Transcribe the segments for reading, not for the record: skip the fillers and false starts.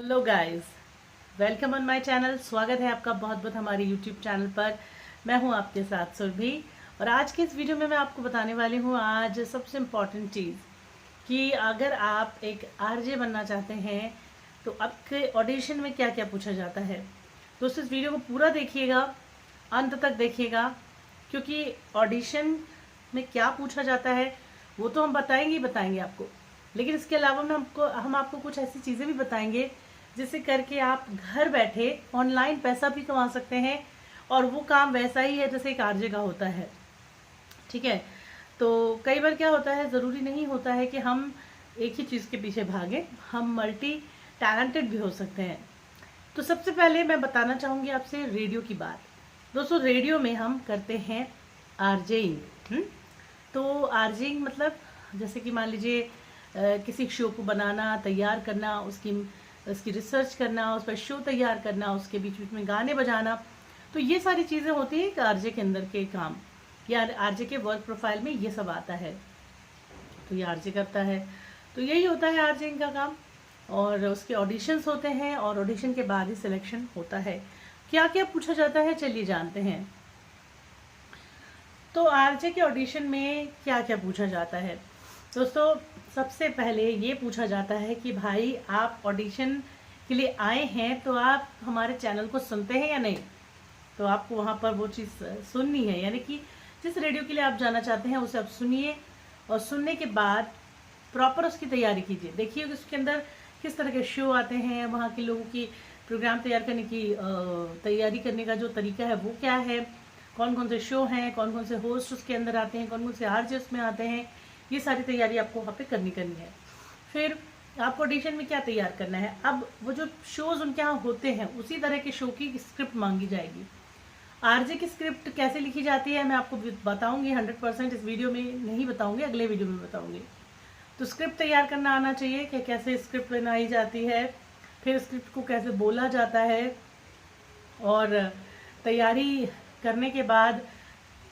Hello guys, welcome on my channel. स्वागत है आपका बहुत बहुत हमारे यूट्यूब चैनल पर। मैं हूं आपके साथ सुरभि और आज के इस वीडियो में मैं आपको बताने वाली हूं आज सबसे इम्पॉर्टेंट चीज़ कि अगर आप एक आरजे बनना चाहते हैं तो आपके ऑडिशन में क्या क्या पूछा जाता है। दोस्तों इस वीडियो को पूरा देखिएगा, अंत तक देखिएगा, क्योंकि ऑडिशन में क्या पूछा जाता है वो तो हम बताएंगे ही बताएंगे आपको, लेकिन इसके अलावा हम आपको कुछ ऐसी चीज़ें भी बताएंगे जिससे करके आप घर बैठे ऑनलाइन पैसा भी कमा सकते हैं और वो काम वैसा ही है जैसे एक आरजे का होता है। ठीक है, तो कई बार क्या होता है, ज़रूरी नहीं होता है कि हम एक ही चीज़ के पीछे भागें, हम मल्टी टैलेंटेड भी हो सकते हैं। तो सबसे पहले मैं बताना चाहूँगी आपसे रेडियो की बात। दोस्तों रेडियो में हम करते हैं आरजेइंग। तो आरजेइंग मतलब जैसे कि मान लीजिए किसी शो को बनाना, तैयार करना, उसकी रिसर्च करना, उस पर शो तैयार करना, उसके बीच बीच में गाने बजाना, तो ये सारी चीज़ें होती हैं एक आरजे के अंदर के काम, या आरजे के वर्क प्रोफाइल में ये सब आता है। तो ये आरजे करता है, तो यही होता है आरजे का काम। और उसके ऑडिशंस होते हैं और ऑडिशन के बाद ही सिलेक्शन होता है। क्या क्या पूछा जाता है चलिए जानते हैं। तो आरजे के ऑडिशन में क्या क्या पूछा जाता है दोस्तों, सबसे पहले ये पूछा जाता है कि भाई आप ऑडिशन के लिए आए हैं तो आप हमारे चैनल को सुनते हैं या नहीं। तो आपको वहाँ पर वो चीज़ सुननी है, यानी कि जिस रेडियो के लिए आप जाना चाहते हैं उसे आप सुनिए और सुनने के बाद प्रॉपर उसकी तैयारी कीजिए। देखिए उसके अंदर किस तरह के शो आते हैं, वहाँ के लोगों की प्रोग्राम तैयार करने की तैयारी करने का जो तरीका है वो क्या है, कौन कौन से शो हैं, कौन कौन से होस्ट उसके अंदर आते हैं, कौन कौन से आरजे उसमें आते हैं, ये सारी तैयारी आपको वहाँ पे करनी है। फिर आपको ऑडिशन में क्या तैयार करना है, अब वो जो शोज उनके यहाँ होते हैं उसी तरह के शो की स्क्रिप्ट मांगी जाएगी। आरजे की स्क्रिप्ट कैसे लिखी जाती है मैं आपको बताऊंगी, 100% इस वीडियो में नहीं बताऊंगी, अगले वीडियो में बताऊंगी। तो स्क्रिप्ट तैयार करना आना चाहिए कि कैसे स्क्रिप्ट बनाई जाती है, फिर स्क्रिप्ट को कैसे बोला जाता है, और तैयारी करने के बाद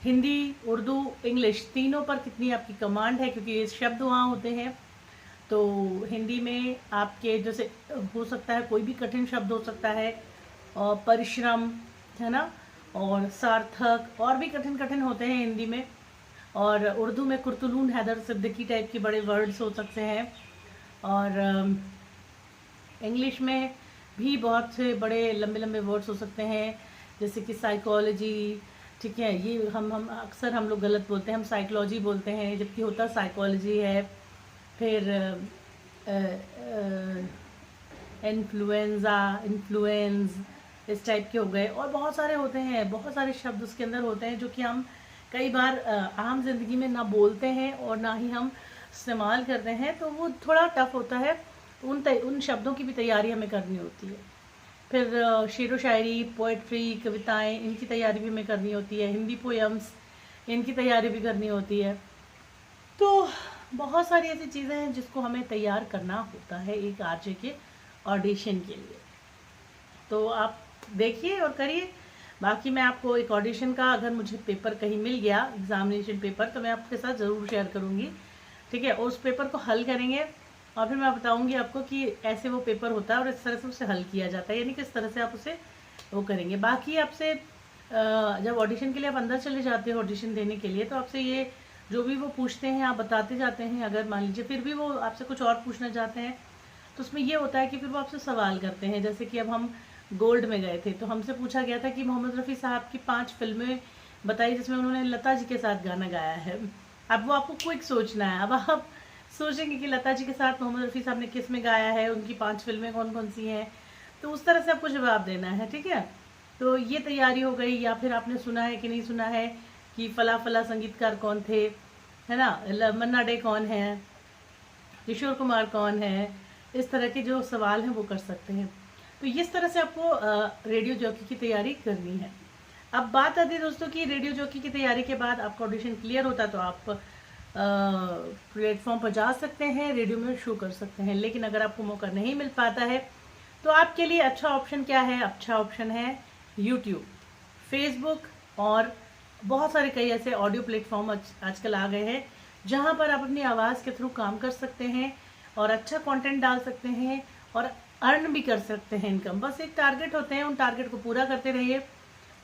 हिंदी, उर्दू, इंग्लिश तीनों पर कितनी आपकी कमांड है, क्योंकि ये शब्द वहाँ होते हैं। तो हिंदी में आपके जैसे हो सकता है कोई भी कठिन शब्द हो सकता है, और परिश्रम है ना, और सार्थक, और भी कठिन कठिन होते हैं हिंदी में। और उर्दू में कुर्तुलून, हैदर, सिद्दीकी टाइप के बड़े वर्ड्स हो सकते हैं। और इंग्लिश में भी बहुत से बड़े लंबे लंबे वर्ड्स हो सकते हैं, जैसे कि साइकोलॉजी। ठीक है, ये हम अक्सर हम लोग गलत बोलते हैं, हम साइकोलॉजी बोलते हैं जबकि होता साइकोलॉजी है। फिर इन्फ्लुएंजा, इन्फ्लुएंस, इस टाइप के हो गए, और बहुत सारे होते हैं, बहुत सारे शब्द उसके अंदर होते हैं जो कि हम कई बार आम जिंदगी में ना बोलते हैं और ना ही हम इस्तेमाल करते हैं, तो वो थोड़ा टफ होता है। उन शब्दों की भी तैयारी हमें करनी होती है। फिर शेरो शायरी, पोएट्री, कविताएं, इनकी तैयारी भी हमें करनी होती है। हिंदी पोएम्स, इनकी तैयारी भी करनी होती है। तो बहुत सारी ऐसी चीज़ें हैं जिसको हमें तैयार करना होता है एक आरजे के ऑडिशन के लिए। तो आप देखिए और करिए। बाकी मैं आपको एक ऑडिशन का, अगर मुझे पेपर कहीं मिल गया, एग्जामिनेशन पेपर, तो मैं आपके साथ ज़रूर शेयर करूँगी। ठीक है, उस पेपर को हल करेंगे और फिर मैं बताऊंगी आपको कि ऐसे वो पेपर होता है और इस तरह से उसे हल किया जाता है, यानी किस तरह से आप उसे वो करेंगे। बाकी आपसे जब ऑडिशन के लिए आप अंदर चले जाते हो ऑडिशन देने के लिए, तो आपसे ये जो भी वो पूछते हैं आप बताते जाते हैं। अगर मान लीजिए फिर भी वो आपसे कुछ और पूछना चाहते हैं तो उसमें ये होता है कि फिर वो आपसे सवाल करते हैं। जैसे कि अब हम गोल्ड में गए थे तो हमसे पूछा गया था कि मोहम्मद रफ़ी साहब की 5 फिल्में बताई जिसमें उन्होंने लता जी के साथ गाना गाया है। अब वो आपको क्विक सोचना है। अब आप सोचेंगे कि लता जी के साथ मोहम्मद रफ़ी साहब ने किस में गाया है, उनकी 5 फिल्में कौन कौन सी हैं, तो उस तरह से आपको जवाब देना है। ठीक है, तो ये तैयारी हो गई। या फिर आपने सुना है कि नहीं सुना है कि फला फला संगीतकार कौन थे, है ना, मन्ना डे कौन है, किशोर कुमार कौन है, इस तरह के जो सवाल हैं वो कर सकते हैं। तो इस तरह से आपको रेडियो जॉकी की तैयारी करनी है। अब बात आती है दोस्तों कि रेडियो जॉकी की तैयारी के बाद आपका ऑडिशन क्लियर होता है तो आप प्लेटफॉर्म पर जा सकते हैं, रेडियो में शो कर सकते हैं। लेकिन अगर आपको मौका नहीं मिल पाता है तो आपके लिए अच्छा ऑप्शन क्या है, अच्छा ऑप्शन है यूट्यूब, फेसबुक, और बहुत सारे कई ऐसे ऑडियो प्लेटफॉर्म आजकल आ गए हैं जहां पर आप अपनी आवाज़ के थ्रू काम कर सकते हैं और अच्छा कंटेंट डाल सकते हैं और अर्न भी कर सकते हैं इनकम। बस एक टारगेट होते हैं, उन टारगेट को पूरा करते रहिए,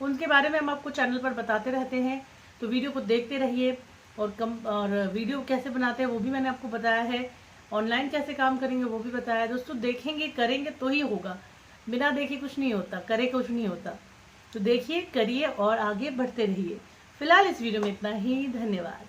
उनके बारे में हम आपको चैनल पर बताते रहते हैं। तो वीडियो को देखते रहिए और वीडियो कैसे बनाते हैं वो भी मैंने आपको बताया है, ऑनलाइन कैसे काम करेंगे वो भी बताया है। दोस्तों देखेंगे करेंगे तो ही होगा, बिना देखे कुछ नहीं होता, करे कुछ नहीं होता। तो देखिए, करिए और आगे बढ़ते रहिए। फिलहाल इस वीडियो में इतना ही। धन्यवाद।